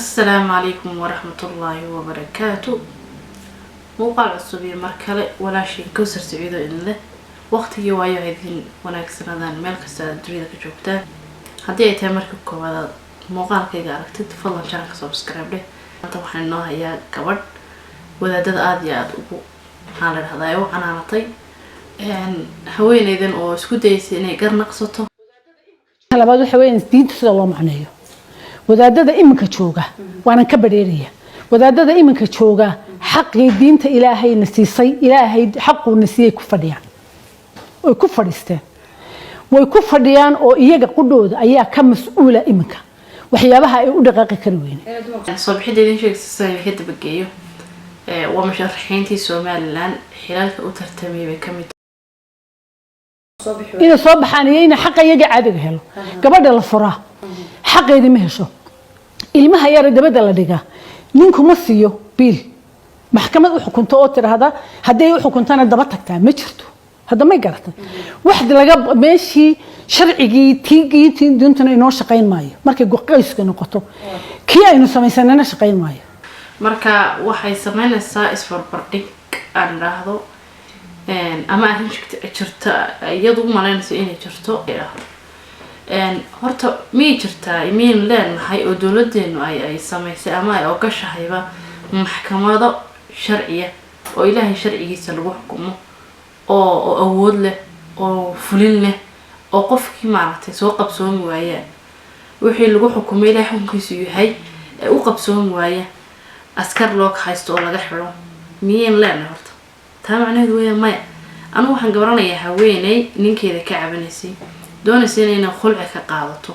السلام عليكم ورحمة الله وبركاته. موقع عصبي مركلة ولا شيء كسر سعيدة إلا وقت يوايو هذين وناك سندان ملك استاد دريدة كجوبته هدي تمركب كوالد موقع كي قارك تتفضل شارك سبسكرايب له طبعا إنه هي كبر وإذا دد آديات أبو على الهدايو أنا نطي هوين إذن أو سكوتيس إني قرن قصته هلا بعد حوين دين تسلوا معناه wadaadada iminka jooga waan ka bareeriya wadaadada iminka jooga xaqii diinta ilaahay nasiisay ilaahay xaqu nasiiyay ku fadhiyaan way ku fadhiisteen way ku fadhiyaan oo iyaga qudhooda ayaa ka mas'uula iminka waxyaabaha ay u dhaqaaqi kar weyn صباحيدين sheegay hada bageeyo waa musharaxiintii Soomaaliland xilalka u tartamay bay kamid ina soo baxanayeen xaq iyaga caadiga helo gabadha la furaa xaqeedii ma hesho ilmaha yar dabada la dhiga ninku ma siiyo biil maxkamad u xukunto oo tiraahda haday u xukuntana daba tagtaa ma jirto hada ma garatay wax laga meeshii sharcigii tiigii dintana inoo shaqeyn maayo markay qoyska noqoto kii aynu samaysanana shaqeyn maayo marka waxay sameynaysaa isbarbardhig aan raahdo ama arrin jirta iyadu u malaynayso inay jirto horta miyay jirtaa iimayl leenahay oo dawladeenu ay samaysay ama ay ogashahayba maxkamado sharciya oo ilaahay sharcigiisa lagu xukumo oo awood leh oo fulin leh oo qofkii maaragtay soo qabsoon waaya wixii lagu xukumay ilaahay xukunkiisu yahay u qabsoon waaya askar loo haysto oo laga xiro miyay leenahay horta taa macnaheedu waa maya anu waxaan gabaranayaa haweeney ninkeeda ka cabanaysay doonaysa inay khulci ka qaadato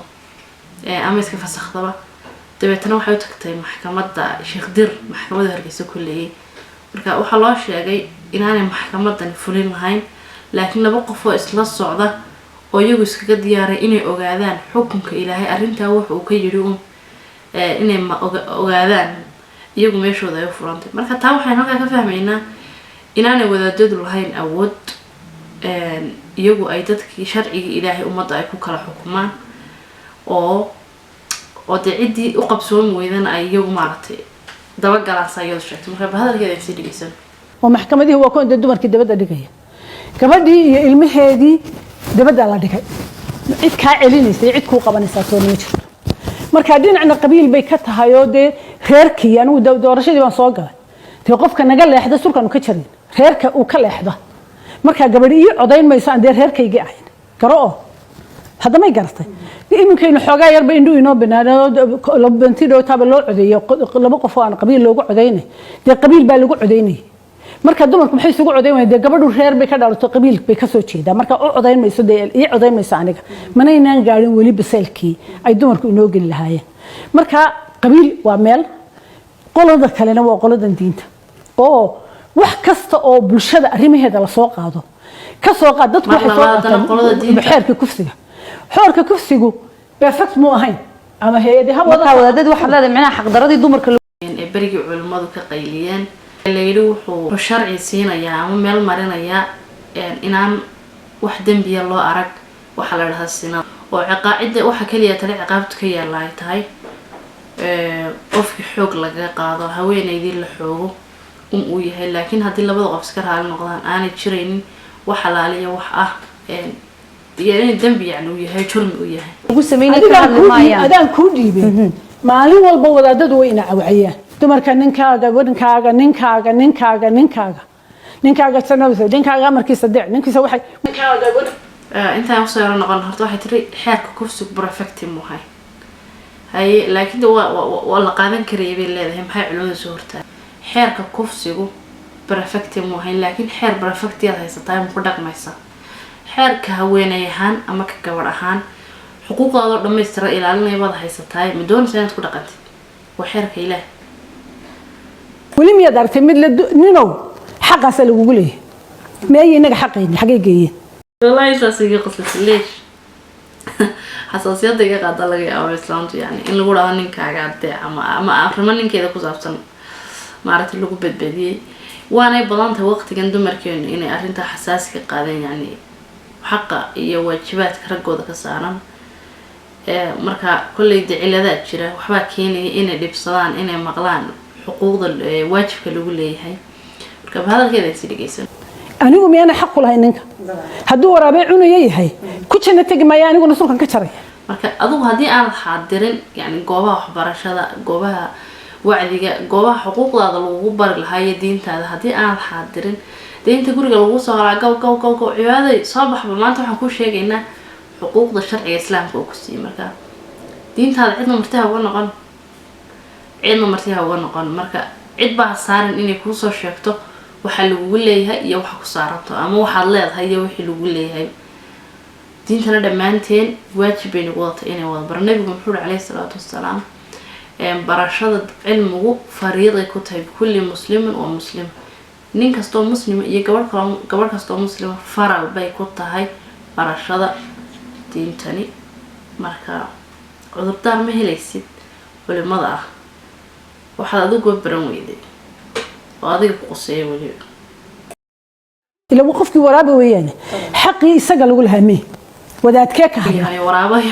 ama iska fasaxdaba dabeetana waxay u tagtay maxkamadda Sheekh Dir maxkamadda Hargeysa kulleeyay marka waxa loo sheegay inaanay maxkamadan fulin lahayn laakiin laba qof oo isla socda oo iyagu iskaga diyaaray inay ogaadaan xukunka Ilaahay arrinta wuxuu ka yiri inay ogaadaan iyagu meeshooda ay furantay marka taa waxaan halka ka fahmaynaa inaanay wadaadadu lahayn awood iyagu ay dadkii sharciga Ilaahay umada ay ku kala xukumaan oo cidii u qabsoon weydana ay iyagu maartay daba galaasayay sheegtay marka hadalkeeda si dhigaysan oo maxkamadii waa koonta dumarkii dabada dhigaya gabadhii iyo ilmaheedii dabada la dhigay cid ka celinaysa cid ku qabanaysa toona ma jirto marka dhinacna qabiil bay ka tahay oo reerkii anigu doorashadii baan soo galay qofka naga leexda sulkan ka jirin reerka uu ka leexda marka gabadhi iyo codayn mayso aan reerkayga ahayn garo hada may gartay iminkeenu xogaa yar bay indhu inoo banaado labantii taaba loo codeeyo laba qof oo aan qabiil loogu codeynay qabiil baa lagu codeynay marka dumarku maxay isugu codeynayaan gabadhu reer bay ka dhalato qabiil bay ka soo jeedaa marka u codeyn mayso iyo codeyn mayso aniga manaynaan gaarin wali basalkii ay dumarku inoo gali lahaayeen marka qabiil waa meel qolada kalena waa qoladan diinta oo wax kasta oo bulshada arimaheeda la soo qaado ka soo qaad dadku waxay soo qaataan xeerka kufsiga xeerka kufsigu perfect mu ahayn ama hay'adaha wadaadadu waxa la leedahay xaq daradii dumarka ee barigi culimadu ka qayliyeen leeyru wuxuu sharci siinayaa ama meel marinayaa inaan wax dambiya loo arag waxa la dhahaa sinad oo ciqaacida waxa kaliya tale ciqaabtu ka yeelay tahay qofkii xoog laga qaado haweeneydii la xoogo uu yahay laakiin hadii labada qof iska raali noqdaan aanay jireynin wax xalaaliya wax ah yani dambi yani uu yahay jurmi uu yahay ugu sameeyay ka hadlamayaan adaan ku dhiibay maalin walba wadaadadu way ina cawayaan dumarka ninkaaga sanawsa ninkaaga markiisa deec ninkiisa waxay inta aan soo noqon horta waxay tiri xeerka kufsigu perfect muhay hay laakiin waa la qaadan karay bay leedahay maxay culimadu soo hortaa xeerka kufsigu perfect muhay laakiin xeer perfect yahay haysataa ma ku dhaqmaysa xeerka haweeney ahaan ama ka gabadh ahaan xuquuqdooda dhameystiran ilaalinay wada haysataa ma doonaysaa inaad ku dhaqantid waa xeerka Ilaahay wali miyaad aragtay mid la ninow xaqaas lagu leeyahay meeyay inaga xaqeeyna xagee geeyeen wallahi taasiga qoslaysa leesh xasaasiyadda iga qaada laga yaabo islaamtu yani in lagu dhaho ninkaaga adee ama arrimo ninkeeda ku saabsan maaragtay lagu badbaadiyay waanay badan tahay waqtigan dumarkeenu inay arrinta xasaasi ka qaadeen yani xaqa iyo waajibaadka ragooda ka saaran marka kulleeyda ciladaad jira waxba keenaya inay dhibsadaan inay maqlaan xuquuqda waajibka lagu leeyahay marka hadalkeeda si dhigeysan anigu miyana xaq u lahayn ninka hadduu waraabay cunayo yahay ku jina tagi maya aniguna sulkan ka jaray marka adigu haddii aanad xaadirin yani goobaha waxbarashada goobaha wacdiga goobaha xuquuqdaada lagu bari lahaa iyo diintaada haddii aanad xaadirin diinta guriga lagu soo galaa gow cibaaday soo baxba maanta waxaan ku sheegaynaa xuquuqda sharciga islaamka oo ku siiyay marka diintaada cidna martiha uga noqon marka cid baa saaran inay kuu soo sheegto waxa lagu leeyahay iyo waxa ku saaranto ama waxaad leedahay iyo wixii lagu leeyahay diintana dhammaanteen waajib bay nagu wadatay inay wada bar nabigu muxuu calayhi salaatu wassalaam barashada cilmigu fariiday ku tahay kulli muslimin wa muslim nin kastoo muslima iyo gabadh kastoo muslima faral bay ku tahay barashada diintani marka cudurdaar ma helaysid culimada ah waxaad adigu baran weyday oo adiga ku quseeyo weliba ila qofkii waraaba weeyaan xaqii isaga lagu lahaamay wadaadkee ka hayo waraabayo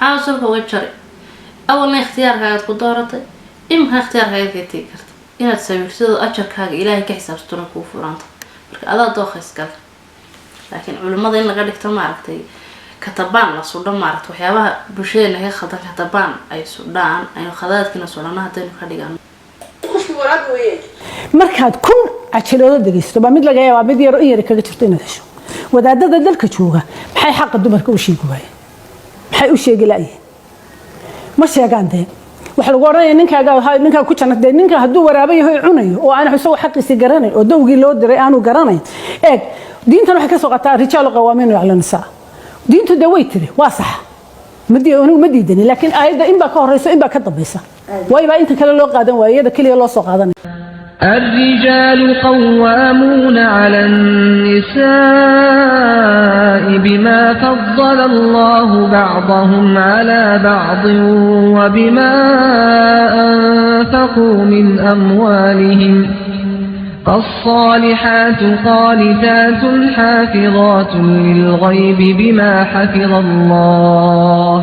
maxaa sulka uga jaray awalna ikhtiyaarkaaga ku dooratay imka ikhtiyaarkaaga ka tegi karta inaad sawirsado ajarkaaga ilaahay ka xisaabtuna kuu furanta marka adaa dooqays gal laakiin culimada in laga dhigto maaragtay katabaan la sudho maaragtay waxyaabaha bulshadeena ka khaldan katabaan ay sudhaan aynu khadaadkina sudhana haddaynu ka dhigano markaad kun cajilood dhageysto ba mid laga yaabaa mid yar in yar kaga jirto inaad hesho wadaadada dalka jooga maxay xaq dumarka u sheegi waayeen maxay u sheegi laayeen ma sheegaan de waxa lagu oranaya ninka ku janade ninka hadduu waraabay yahay cunayo oo aan isagu xaqiisi garanay oo dawgii loo diray aanu garanayn eeg diintan waxay ka soo qataa rijaalu qawaamiin ala nisaa diintu de way tiri waa sax ma diidani laakiin aayadda in baa ka horeyso in baa ka dambaysa way baa inta kale loo qaadan waayada kaliya loo soo qaadanay الرجال قوامون على النساء بما فضل الله بعضهم على بعض وبما أنفقوا من أموالهم فالصالحات قانتات حافظات للغيب بما حفظ الله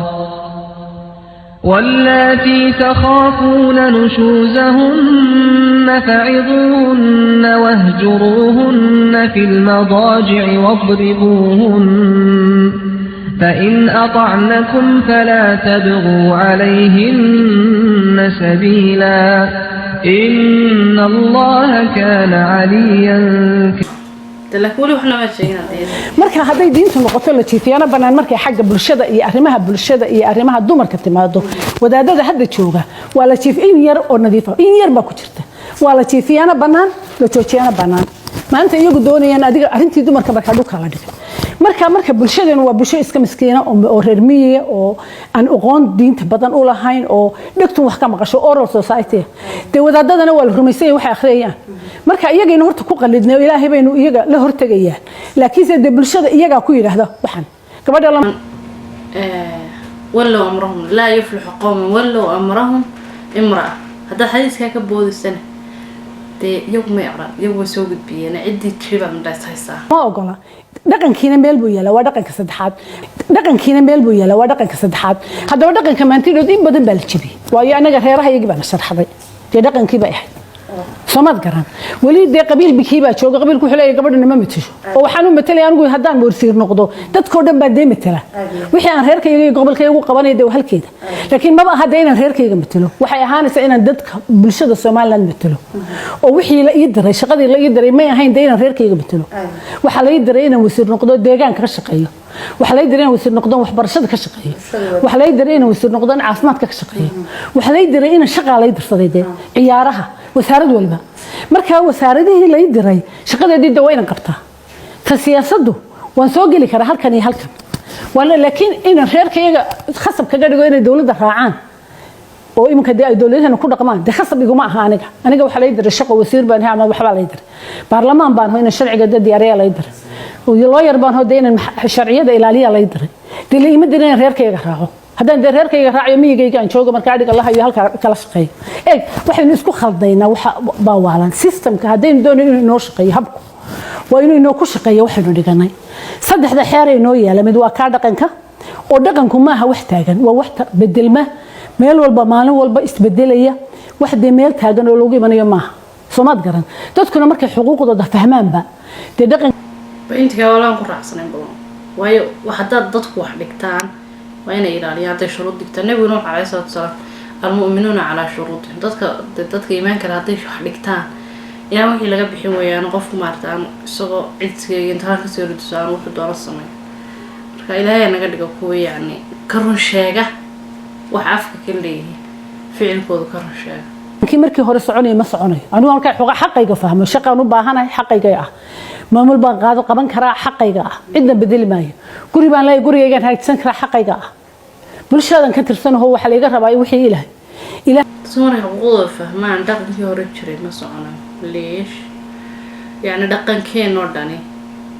واللاتي تخافون نشوزهن فعظوهن واهجروهن في المضاجع واضربوهن فإن أطعنكم فلا تبغوا عليهن سبيلا إن الله كان عليا marka haday diintu noqoto la jiifiyana banaan markay xagga bulshada iyo arrimaha dumarka timaado wadaadada hadda jooga waa la jiif in yar oo nadiif ah in yar ba ku jirta waa la jiifiyana banaan la joojiyana banaan maanta iyagu doonayaan adiga arintii dumarka marka dhulka la dhigay marka bulshadeenu waa bulsho iska miskiina oo reer miyiga oo aan aqoon diinta badan u lahayn oo dhigtu wax ka maqasho oral society de wadaadadana waa la rumaysay wax akhriyaan marka iyagayna horta ku qalidnay ilaahay baynu iyaga la hortagayaan laakiin de bulshada iyaga ku yiraahdo waxan gabadha la wallow amrahum la yuflihu qawmun wallow amrahum imra'a hada xadiiska ka boodisana de iyagu ma yaqran iyagu soo gudbiyeen cidii jiba midaysaa ma ogola dhaqankiina meel buu yaala waa dhaqanka saddexaad haddaba dhaqanka maantidood in badan baa la jibiyey waayo anaga reeraha iyagii baa na sharxaday dee dhaqankii bay ahayd soomad garan weli dee qabiilkii baa jooga qabiilku wuxuu leeyahay gabadha ma matasho oo waxaan u matalay anigu haddaan boorsiir noqdo dadkoo dhan baa dee matala wixii aan reerkayga iyo gobolkayga ugu qabanay dee halkeeda laakiin maba aha dee inaan reerkayga matalo waxay ahaanaysaa inaan dadka bulshada Soomaaliland matalo oo wixii la ii diray shaqadii la ii diray may ahayn dee inaan reerkayga matalo waxa la ii diray inaan wasiir noqdo deegaanka ka shaqeeyo waxa la ii diray inaan wasiir noqdo waxbarashada ka shaqeeyo waxa la ii diray inaan wasiir noqdo caafimaadka ka shaqeeyo waxa la ii diray inaan shaqa la ii dirsaday dee ciyaaraha wasaarad walba marka wasaaradihii la diray shaqadeedii dawayna qabtaa ta siyaasaddu waan soo gali karaa halkan iyo halkan wala laakiin in reerkayga khasab kaga dhigo inay dawladda raacaan oo iminka ay dawladana ku dhaqmaan de khasab iguma aha aniga waxa la diray shaqo wasiir baan ama waxba la diray baarlamaan baan hoyna sharciga diyaariya la diray oo lawyer baan hodeena sharciyada ilaaliya la diray dileeyma diray reerkayga raaco haddaan reerkayga raaciyo miyigayga aan joogo marka adiga Allah iyo halka kala shaqeeyo waxaynu isku khaldaynaa waxa baawalan systemka haddaynu doonayno inuu noo shaqeeyo habku waa inuu noo ku shaqeeyo waxaynu dhiganay saddexda xeer ee noo yaala mid waa ka dhaqanka oo dhaqanku maaha wax taagan waa wax bedelma meel walba maalin walba isbedelaya wax de meel taagan oo lagu imanayo maaha Soomaad garan dadkuna markay xuquuqdooda fahmaanba de dhaqan intiga walaan ku raacsanay badan waayo waxa dadku wax dhigtaan waa inay ilaaliyaan tay shuruud dhigtaan nabiguna waxa ay soo saaray المؤمنون على شروطهم dadka iimaanka haday wax dhigtaan yaa wixii laga bixin weeyaan qofku maartaan isagoo cidsiga inta ka soo ridisaan wuxuu doono sameeyo marka ilaahay naga dhigo kuwa yaani ka run sheega wax afka ka leeyahay ficilkooda ka run sheega markii hore soconay ma soconay anigu halka xaqayga fahmo shaqaan u baahanahay xaqayga ah maamul baan qaban karaa xaqayga ah cidna bedeli maayo guri baan leeyahay gurigayga hagsan karaa xaqayga ah bulshadan ka tirsanahay waxa laga rabaa wixii ilaahay سمر حقوق فهمان دقن في هورجري ما صعنا ليش يعني دقن كين نرداني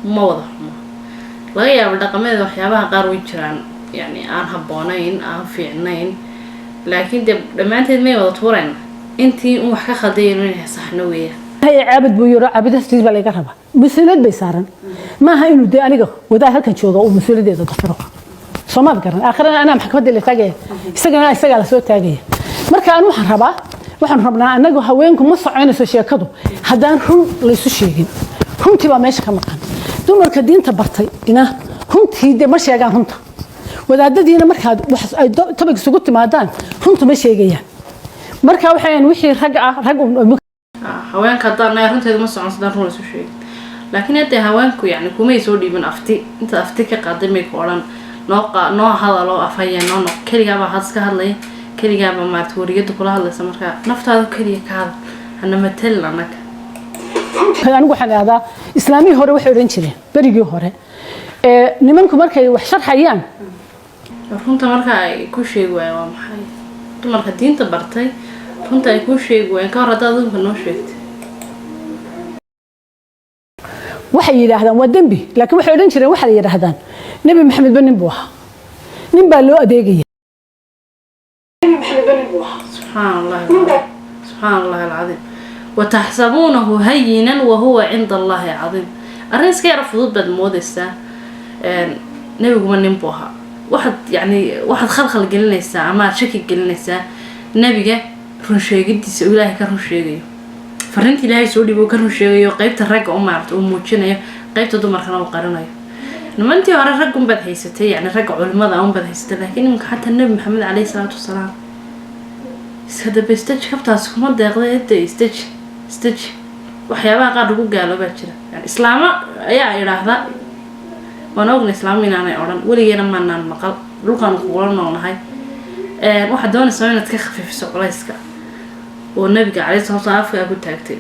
ما واضح ما لا يا دقن ما وحيابها قار وجران يعني أنا هبونين أنا في عنين لكن لما أنت ما وضطورين أنتي وحكا خدين منها صحنوية هي عابد بيورا عابد استجيب على جربة مسؤولية بيسارن ما هي إنه ده أنا وده هلكن شو ده ومسؤولية ده تفرق صماد قرن آخرنا أنا محكمة اللي تاجي استجنا على صوت تاجي marka aan waxaan rabnaa anagu haweenku ma soconayso sheekadu hadaan run la isu sheegin runtii baa meesha ka maqan dumarka diinta bartay ina runtii ma sheegaan runta wadaadadiina marka ay tabag isugu timaadaan runta ma sheegayaan marka waxaan wixii rag haweenka hadaan runteedu ma soconayso run la isu sheegin laakiin hadda haweenku yani kuma soo dhiibin inta afti ka qaadamay ku oran noo hadalo afayeen noo kaliya baa haska hadlay kaliya ba maartu wariyada kula hadlaysa marka naftaadu kaliya ka hadal ana matal anaka anigu waxaan aadaa islaamii hore waxay oran jireen barigii hore nimanku markay wax sharxayaan runta marka ay ku sheegayaan waa maxay dumarka diinta bartay runta ay ku sheegayaan ka hor dadku noo sheegtay waxay yiraahdaan waa dambi laakiin waxay oran jireen waxa ay yiraahdaan nabi maxamed bin buu ahaa nin baa loo adeegay سبحان الله العظيم وتحسبونه هينا وهو عند الله عظيم الرئيس كي يعرف ضد المودسة نبي قمنا نبوها واحد خلق قلنا الساعة ما شكل قلنا الساعة نبي جا رنشي قدي سؤال الله كرنشي فرنتي الله سؤالي بو كرنشي قيبت الرجع عرفت موتشنا قيبت دمر خنا وقارنا لما أنت ورا الرجع بدهيستي يعني الرجع علماء بدهيستي لكن حتى النبي محمد عليه الصلاة والسلام هذا بيستج كبتاس كم دقيقة إنت استج وحيابها قاعد يقول قالوا بتشرا يعني إسلام يا إرهدا وأنا أقول إسلامي أنا أوران ولي أنا ما نان مقال لو كانوا يقولون أنا هاي واحد دون السنة تكخفف في سوق رايسكا والنبي عليه الصلاة والسلام في أقول تاكتي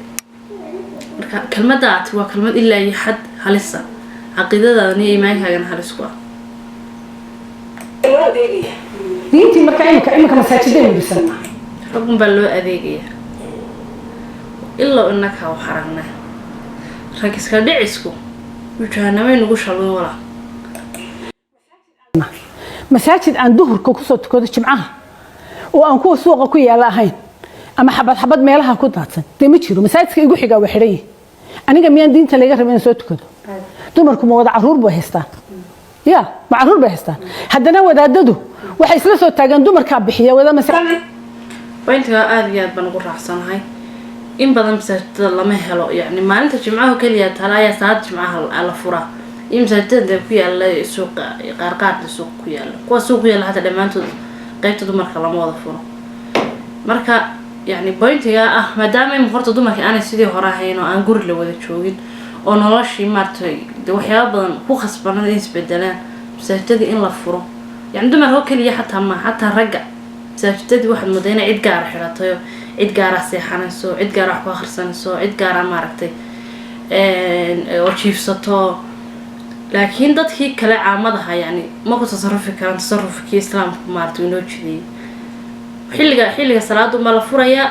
كلمة دعت هو كلمة إلا أي حد هلسا عقيدة ذا إيمانك هاجن هلسكوا دينتي مكانك مساجدين بسنة رقم بلو أذيقية إلا إنك هاو حرقنا راكس كدعسكو وجهنا ما ينقوش على ولا مساجد عن ظهر كوكسو تكود جمعها وأن كو سوق كو يلا هين أما حبد ميلها كو داتسن دي ما جيرو مساجد كيغو خيغا وخيريه aniga miyaan diinta laga rabin soo tukado dumarku ma wada caruur buu haystaan ya ma caruur buu haystaan hadana wadaadadu waxay isla soo taagan dumarka bixiya wada masaajid وينتها آديات بنقول رحسن هاي إن بدن مسجد لما هلو يعني ما أنت جمعه كلية تلاقي ساعات جمعه على فرا إن مسجد كوي على سوق قارقات السوق كوي على قوى سوق كوي على حتى لما أنتوا قيت دمر كلام واضح فرا مركا يعني بوينتها ما دام مفرط دمر أنا سيدي هراهين وأنا قرر لو ذا شوين ونراشي مرتي دوحيا بدن هو خصبنا نسبة دلان مسجد إن لفرا يعني دمر هو كلية حتى رجع مساجدتي واحد مدينة عيد قارة حراتيو عيد قارة سيحانسو عيد قارة حبا خرسانسو عيد قارة ماركتي وشيف سطو لكن dadkii kale caamadaha yani ma ku tasarrufi karaan tasarrufkii islaamku maartay inoo jidiyay xilliga salaadu ma la furaya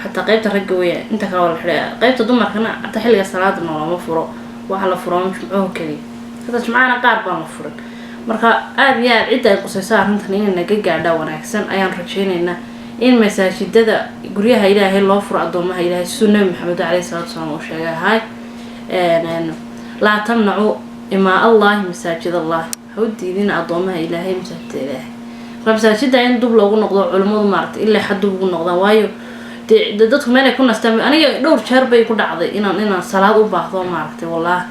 hatta qaybta ragga weeyaa inta kale wala xilliga qaybta dumarkana hatta xilliga salaadu ma furo waxa la furo jumcuhu kaliya hada jumcana qaar baan la furin marka aad iyo aad cid ay qosayso arrintan inay naga gaadha wanaagsan ayaan rajaynaynaa in masaajidada guryaha Ilaahay loo furo adoomaha Ilaahay sunnah Maxamed عليه الصلاة والسلام oo sheegay la tamnacu ima Allah masaajid Allah hawdiidina adoomaha ilaahay masaajidda ilaahay masaajidda in dub loogu noqdo culimadu maaragtay ilaa xad dub ugu noqdaan waayo dadku meel ay ku nastaan aniga dhowr jeer bay ku dhacday inaan salaad u baahdo maaragtay wallahi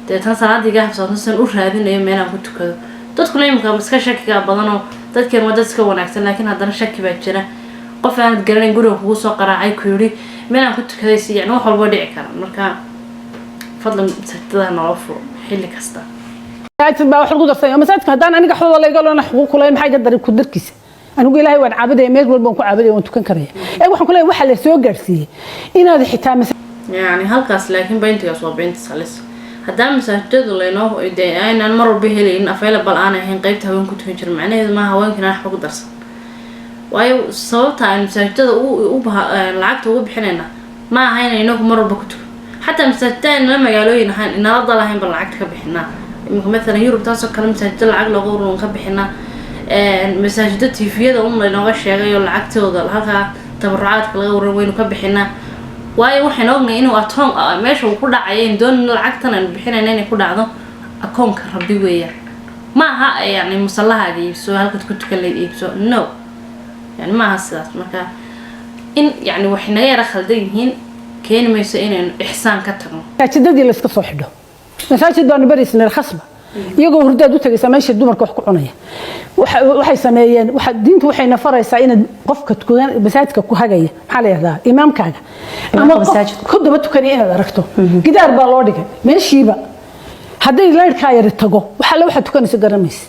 deetan salaadiga habsato san u raadinayo meelaan ku tukado dadkuna imika iska shakiga badanoo dadkeen waa dad iska wanaagsan laakiin haddana shaki baa jira qof aanad garanayn guriga kugu soo qaraacay ku yidhi meelaan ku tukaday si yani wax walba dhici kara marka fadlan masaajidada noo furo xilli kasta masaajid baa wax lagu darsan masaajidka haddaan aniga xoola laga loona xuquuq kulayn maxay ka darin ku darkiisa anigu ilaahay waan caabuday meel walba ku caabuday waan tukan karaya waxaan ku leeyahay waxa la soo gaarsiiyay inaad xitaa yani halkaas laakiin bayntigaas waa baynta salis haddaan masaajidadu laynoo aynaan mar walba helayn available aan ahayn qaybta haween ku tukan jira macnaheedu maaha haweenkina waxba ku darsan waayo sababta aan masaajidada lacagta ugu bixinayna ma aha inay inagu mar walba ku tukan xataa masaajidada inala magaalooyin ahaan inala dalahayn bal lacagta ka bixinaa imika maalan yurub taasoo kale masaajida lacag looga ururan ka bixinaa masaajida tviyada laynooga sheegay oo lacagtooda halkaa tabarucaadka laga waran waynu ka bixinaa waayo waxaan ognahay inuu atoon meesha uu ku dhacay in doon lacagtan aan bixinayna inay ku dhacdo akoonka rabbi weeyaan ma aha yani musallahaaga iibso halkaad ku tukan layd iibso no yani ma aha sidaas marka in yani waxay naga yara khaldan yihiin keeni mayso inaynu ixsaan ka tagno masaajidadii la iska soo xidho masaajid baanu bariisnay khasba iyagoo hurdaad u tagaysa meesha dumarka wax ku cunaya waxay sameeyeen diintu waxayna faraysaa in qofka tukan masaajidka ku hagaya maxaa la yiraahdaa imaamkaaga ama ku daba tukanaya inaad aragto gidaar baa loo dhigay meeshiiba hadday leerka yar tago waxa la waxa tukanaysa garamaysa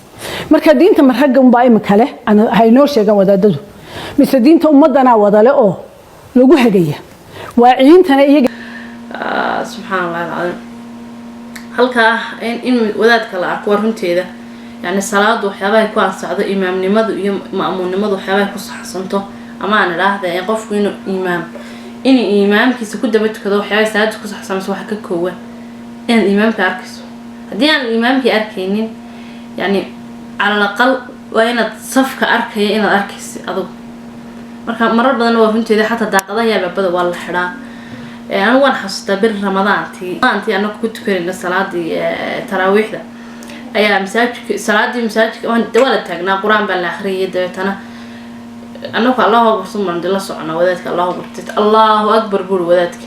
marka diinta marhaga un baa imika leh haynoo sheegan wadaadadu mise diinta ummadana wadale oo lagu hagaya waa ciintana iyaga subxaanallahi alcadiim halkaa in wadaadka la arko waa runteeda yani salaadu waxyaabahay ku ansacdo imaamnimadu iyo ma'muunnimadu waxyaabahay ku saxsanto ama aan idhaahda qofku inuu imaamkiisa ku daba tukado waxyaabahay salaada ku saxsanayso waxa ka koowan inaad imaamka arkayso haddii aan imaamkii arkaynin yani calal aqal waa inaad safka arkaya inaad arkaysa adugu marka marar badanna waa runteeda xataa daaqadaha yaababada waa la xidhaa anigu waan xasuustaa beri ramadaantii anagu ku tukanayna salaadii taraawiixda ayaa masaajidka waa la taagnaa qur-aan baa la akhriyay dabeetana anagu allahu akbar sumaan la socona wadaadka allahu akbar buuri wadaadka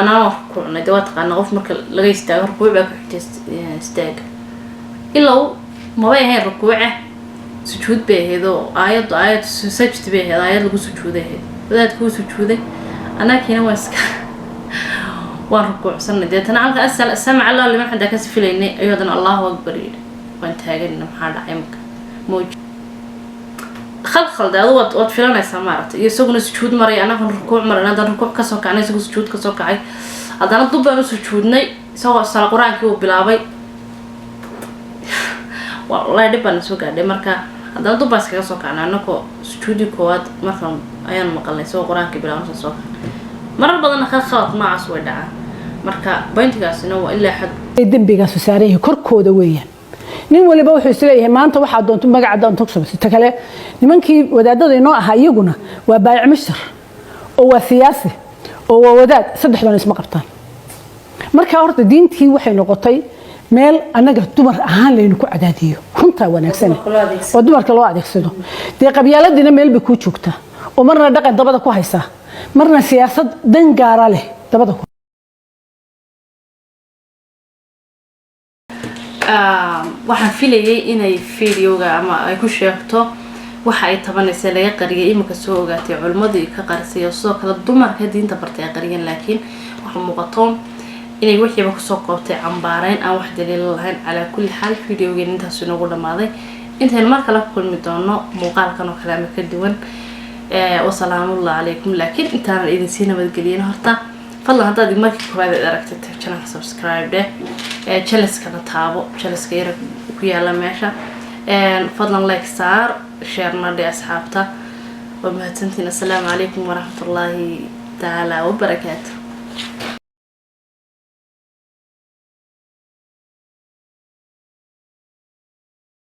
anaa rukuucnay dee waa taqaana qof marka laga istaago rukuuc baa ku xigtay istaaga ilaa mabay ahayn rukuuce sujuud bay ahayd oo aayad sajdi bay ahayd aayad lagu sujuuday ahayd wadaadka wuu sujuuday anaakiina waan rukuucsanay deetana halka asal samic allah liman xadaa kasi filaynay ayuu haddana allahu akbar yidhi waan taaganina maxaa dhacay marka mawj khalkhalde adu waad filanaysaa maaragtay iyo isaguna sujuud maray anagan rukuuc maray haddana rukuuc kasoo kacnay isagoo sujuud kasoo kacay haddana dub baan u sujuudnay isagoo sala qur-aankii uu bilaabay wallaahi dhib baan soo gaadhay marka haddana dub baan iskaga soo kacnay anagoo sujuudii koowaad marka ayaan maqalnay isagoo qur-aankii bilaabay soo kacnay marar badanna khalad noocaas way dhacaan marka bayntigaasina waa ilaa xad dembigaas saaray korkooda weeyaan nin waliba wuxuu isleeyahay maanta waxa doonto magaca doonto ta kale nimankii wadaadada inoo ahaa iyaguna waa baayic mashar oo waa siyaasi oo waa wadaad saddexdan isma qabtaan marka horta diintii waxay noqotay meel anaga dumar ahaan laynu ku cadaadiyo runta wanaagsan oo dumarka loo adeegsado dee qabyaaladina meel bay ku joogtaa oo marna dhaqan dabada ku haysaa marna siyaasad dan gaara leh dabada ku waxaan filayay inay videoga ama ay ku sheegto waxa ay tabanaysa laga qariyay imika soo ogaatay culimadii ka qarisay oo sidoo kale dumarka diinta bartay ay qariyeen laakiin waxa muuqato inay wixiiba kusoo koobtay cambaareyn aan wax daliil lahayn calaa kulli xaal videogeena intaas inoogu dhamaaday intaan mar kale ku kulmi doono muuqaalkan oo kale ama ka duwan wasalaamullahi calaykum laakiin intaan idin sii nabadgeliyeen horta fadlan haddaad markii koowaad aad aragtid channelka subscribe dheh channelskana taabo channelska yar ku yaala meesha fadlan like saar share-na dheh asxaabta waa mahadsantiin assalaamu calaykum waraxmatullaahi tacaala wabarakaatu